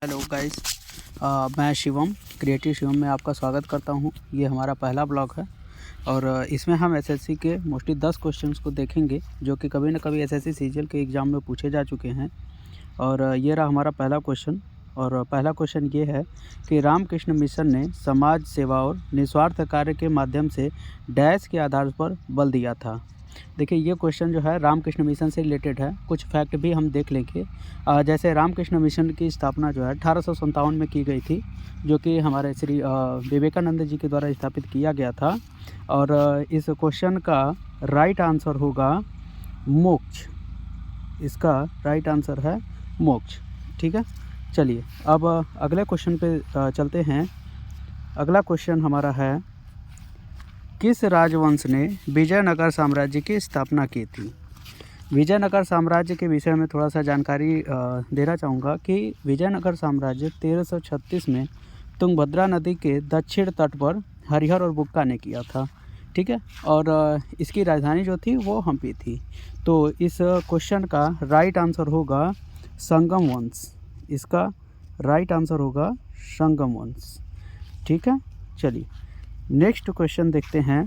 Hello guys, मैं Shivam creative Shivam में आपका स्वागत करता हूं। ये हमारा पहला ब्लॉग है और इसमें हम एसएससी के मोस्टली 10 क्वेश्चंस को देखेंगे जो कि कभी न कभी एसएससी सीजीएल के एग्ज़ाम में पूछे जा चुके हैं। और ये रहा हमारा पहला क्वेश्चन। और पहला क्वेश्चन ये है कि रामकृष्ण मिशन ने समाज सेवा और निस्वार्थ कार्य के माध्यम से डैश के आधार पर बल दिया था। देखिए, ये क्वेश्चन जो है रामकृष्ण मिशन से रिलेटेड है। कुछ फैक्ट भी हम देख लेंगे। जैसे रामकृष्ण मिशन की स्थापना जो है 1857 में की गई थी, जो कि हमारे श्री विवेकानंद जी के द्वारा स्थापित किया गया था। और इस क्वेश्चन का राइट आंसर होगा मोक्ष। इसका राइट आंसर है मोक्ष। ठीक है, चलिए अब अगले क्वेश्चन पे चलते हैं। अगला क्वेश्चन हमारा है, किस राजवंश ने विजयनगर साम्राज्य की स्थापना की थी? विजयनगर साम्राज्य के विषय में थोड़ा सा जानकारी देना चाहूँगा कि विजयनगर साम्राज्य 1336 में तुंगभद्रा नदी के दक्षिण तट पर हरिहर और बुक्का ने किया था। ठीक है, और इसकी राजधानी जो थी वो हम्पी थी। तो इस क्वेश्चन का राइट आंसर होगा संगम वंश। इसका राइट आंसर होगा संगम वंश। ठीक है, चलिए नेक्स्ट क्वेश्चन देखते हैं।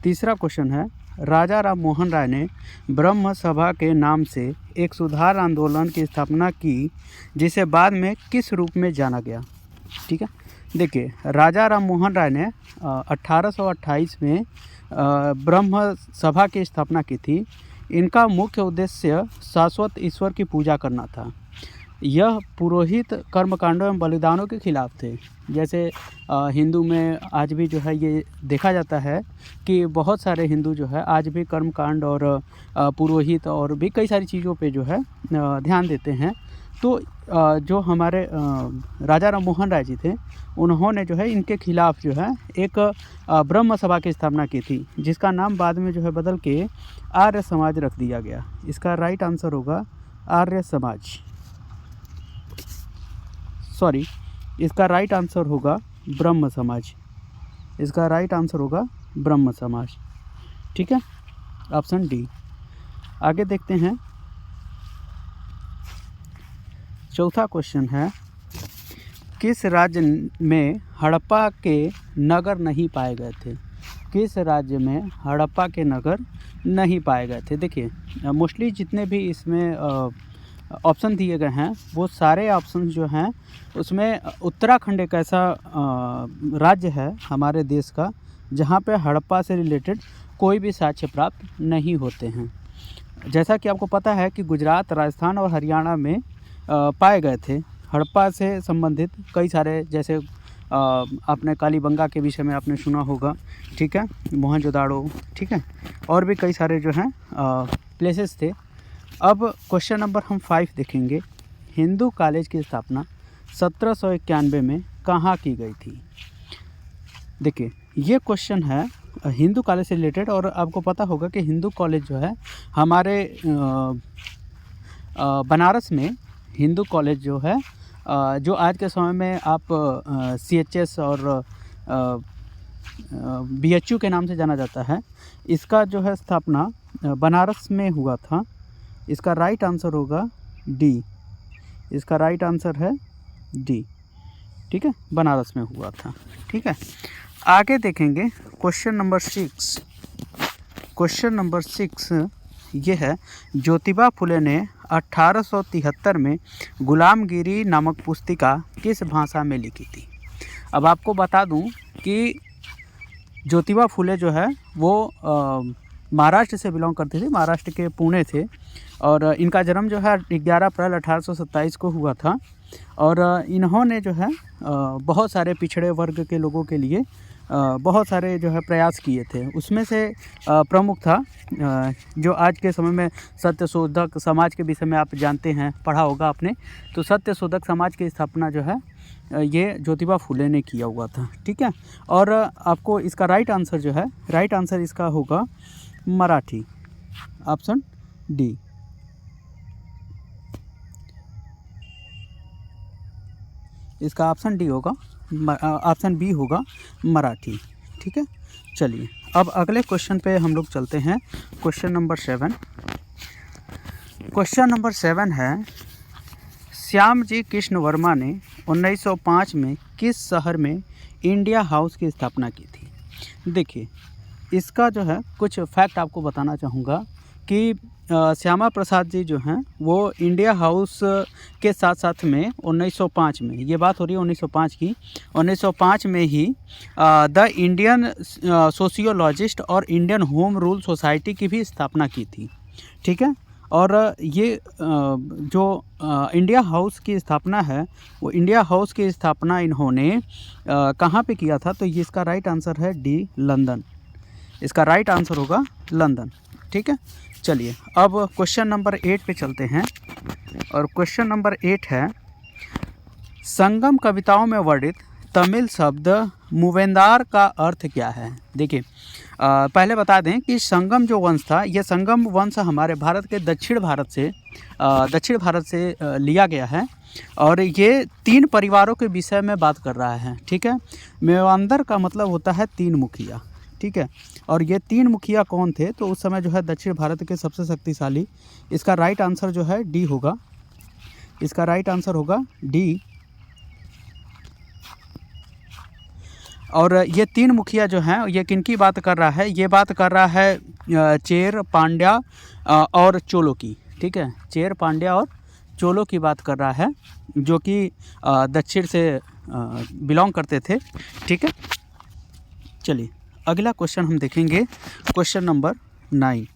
तीसरा क्वेश्चन है, राजा राम मोहन राय ने ब्रह्म सभा के नाम से एक सुधार आंदोलन की स्थापना की, जिसे बाद में किस रूप में जाना गया? ठीक है, देखिए, राजा राम मोहन राय ने 1828 में ब्रह्म सभा की स्थापना की थी। इनका मुख्य उद्देश्य शाश्वत ईश्वर की पूजा करना था। यह पुरोहित कर्मकांडों एवं बलिदानों के खिलाफ थे। जैसे हिंदू में आज भी जो है ये देखा जाता है कि बहुत सारे हिंदू जो है आज भी कर्मकांड और पुरोहित और भी कई सारी चीज़ों पे जो है ध्यान देते हैं। तो जो हमारे राजा राम मोहन राय जी थे, उन्होंने जो है इनके खिलाफ जो है एक ब्रह्म सभा की स्थापना की थी, जिसका नाम बाद में जो है बदल के आर्य समाज रख दिया गया। इसका राइट आंसर होगा आर्य समाज। सॉरी, इसका राइट आंसर होगा ब्रह्म समाज। इसका राइट आंसर होगा ब्रह्म समाज। ठीक है, ऑप्शन डी। आगे देखते हैं। चौथा क्वेश्चन है, किस राज्य में हड़प्पा के नगर नहीं पाए गए थे? किस राज्य में हड़प्पा के नगर नहीं पाए गए थे? देखिए, मोस्टली जितने भी इसमें ऑप्शन दिए गए हैं वो सारे ऑप्शन जो हैं उसमें उत्तराखंड एक ऐसा राज्य है हमारे देश का जहाँ पे हड़प्पा से रिलेटेड कोई भी साक्ष्य प्राप्त नहीं होते हैं। जैसा कि आपको पता है कि गुजरात, राजस्थान और हरियाणा में पाए गए थे हड़प्पा से संबंधित कई सारे, जैसे आपने कालीबंगा के विषय में आपने सुना होगा। ठीक है, मोहनजोदाड़ो, ठीक है, और भी कई सारे जो हैं प्लेसेस थे। अब क्वेश्चन नंबर हम 5 देखेंगे। हिंदू कॉलेज की स्थापना 1791 में कहाँ की गई थी? देखिए, ये क्वेश्चन है हिंदू कॉलेज से रिलेटेड। और आपको पता होगा कि हिंदू कॉलेज जो है हमारे बनारस में हिंदू कॉलेज जो है जो आज के समय में आप CHS और BHU के नाम से जाना जाता है, इसका जो है स्थापना बनारस में हुआ था। इसका राइट आंसर होगा डी। इसका राइट आंसर है डी। ठीक है, बनारस में हुआ था। ठीक है, आगे देखेंगे क्वेश्चन नंबर 6। क्वेश्चन नंबर 6 ये है, ज्योतिबा फुले ने 1873 में गुलामगिरी नामक पुस्तिका किस भाषा में लिखी थी? अब आपको बता दूं कि ज्योतिबा फुले जो है वो महाराष्ट्र से बिलोंग करते थे, महाराष्ट्र के पुणे थे। और इनका जन्म जो है 11 अप्रैल 1827 को हुआ था। और इन्होंने जो है बहुत सारे पिछड़े वर्ग के लोगों के लिए बहुत सारे जो है प्रयास किए थे। उसमें से प्रमुख था जो आज के समय में सत्यशोधक समाज के विषय में आप जानते हैं, पढ़ा होगा आपने। तो सत्यशोधक समाज की स्थापना जो है ये ज्योतिबा फुले ने किया हुआ था। ठीक है, और आपको इसका राइट आंसर जो है, राइट आंसर इसका होगा मराठी। Option D. इसका ऑप्शन डी होगा, ऑप्शन बी होगा मराठी। ठीक है, चलिए अब अगले क्वेश्चन पे हम लोग चलते हैं। Question number 7। क्वेश्चन नंबर 7 है, श्यामजी कृष्ण वर्मा ने 1905 में किस शहर में इंडिया हाउस की स्थापना की थी। देखिए, इसका जो है कुछ फैक्ट आपको बताना चाहूँगा कि श्यामा प्रसाद जी जो हैं वो इंडिया हाउस के साथ साथ में 1905 में, ये बात हो रही है 1905 की, 1905 में ही द इंडियन सोशियोलॉजिस्ट और इंडियन होम रूल सोसाइटी की भी स्थापना की थी। ठीक है, और ये जो इंडिया हाउस की स्थापना है वो इंडिया हाउस की स्थापना इन्होंने कहाँ पे किया था, तो ये इसका राइट आंसर है डी, लंदन। इसका राइट आंसर होगा लंदन। ठीक है, चलिए अब क्वेश्चन नंबर 8 पे चलते हैं, और क्वेश्चन नंबर 8 है, संगम कविताओं में वर्णित तमिल शब्द मूवेंदार का अर्थ क्या है। देखिए, पहले बता दें कि संगम जो वंश था, यह संगम वंश हमारे भारत के दक्षिण भारत से लिया गया है, और ये 3 परिवारों के विषय में बात कर रहा है। ठीक है, मेवांदर का मतलब होता है 3 मुखिया। ठीक है, और ये 3 मुखिया कौन थे, तो उस समय जो है दक्षिण भारत के सबसे शक्तिशाली, इसका राइट आंसर जो है डी होगा। इसका राइट आंसर होगा डी। और ये 3 मुखिया जो हैं ये किनकी बात कर रहा है, ये बात कर रहा है चेर, पांड्या और चोलों की। ठीक है, चेर, पांड्या और चोलों की बात कर रहा है, जो कि दक्षिण से बिलोंग करते थे। ठीक है, चलिए अगला क्वेश्चन हम देखेंगे, क्वेश्चन नंबर 9।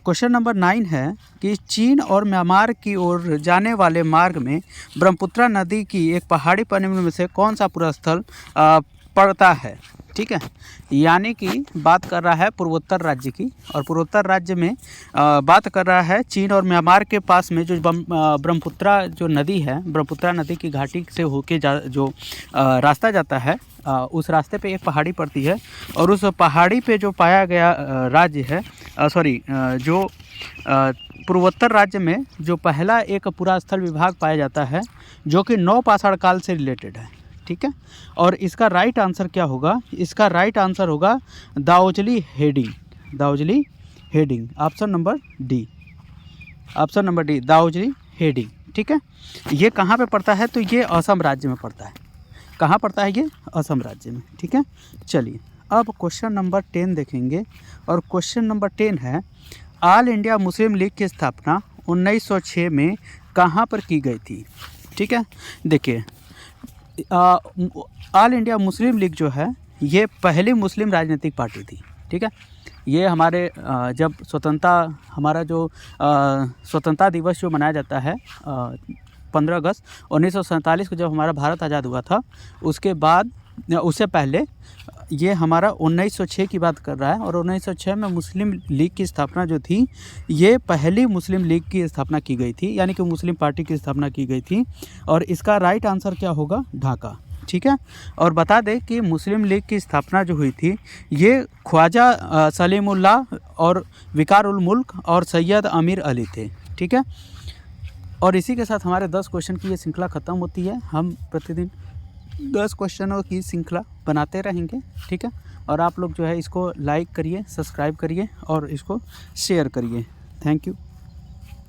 क्वेश्चन नंबर 9 है कि चीन और म्यांमार की ओर जाने वाले मार्ग में ब्रह्मपुत्र नदी की एक पहाड़ी पट्टीम में से कौन सा पूर्वस्थल पड़ता है। ठीक है, यानी कि बात कर रहा है पूर्वोत्तर राज्य की, और पूर्वोत्तर राज्य में बात कर रहा है चीन और म्यांमार के पास में जो ब्रह्मपुत्र जो नदी है, ब्रह्मपुत्र नदी की घाटी से होके जो रास्ता जाता है, उस रास्ते पे एक पहाड़ी पड़ती है, और उस पहाड़ी पे जो पाया गया राज्य है, जो पूर्वोत्तर राज्य में जो पहला एक पुरास्थल विभाग पाया जाता है, जो कि 9 पाषाण काल से रिलेटेड है। ठीक है, और इसका राइट आंसर क्या होगा, इसका राइट आंसर होगा Daojali heading. Daojali heading, option number D. Option number D, Daojali heading. ठीक है, ये कहाँ पे पड़ता है, तो ये असम राज्य में पड़ता है। कहाँ पड़ता है, ये असम राज्य में। ठीक है, चलिए अब क्वेश्चन नंबर 10 देखेंगे, और क्वेश्चन नंबर 10 है, ऑल इंडिया मुस्लिम लीग की स्थापना 1906 में कहाँ पर की गई थी। ठीक है, देखिए, ऑल इंडिया मुस्लिम लीग जो है ये पहली मुस्लिम राजनीतिक पार्टी थी। ठीक है, ये हमारे जब हमारा जो स्वतंत्रता दिवस जो मनाया जाता है 15 अगस्त 1947 को, जब हमारा भारत आज़ाद हुआ था, उसके बाद, उससे पहले ये हमारा 1906 की बात कर रहा है, और 1906 में मुस्लिम लीग की स्थापना जो थी, ये पहली मुस्लिम लीग की स्थापना की गई थी, यानी कि मुस्लिम पार्टी की स्थापना की गई थी, और इसका राइट आंसर क्या होगा, ढाका। ठीक है, और बता दें कि मुस्लिम लीग की स्थापना जो हुई थी, ये ख्वाजा सलीमुल्लाह और विकार उल मुल्क और सैयद अमीर अली थे। ठीक है, और इसी के साथ हमारे 10 क्वेश्चन की ये श्रृंखला ख़त्म होती है। हम प्रतिदिन 10 क्वेश्चनों की श्रृंखला बनाते रहेंगे। ठीक है, और आप लोग जो है इसको लाइक करिए, सब्सक्राइब करिए और इसको शेयर करिए। Thank you.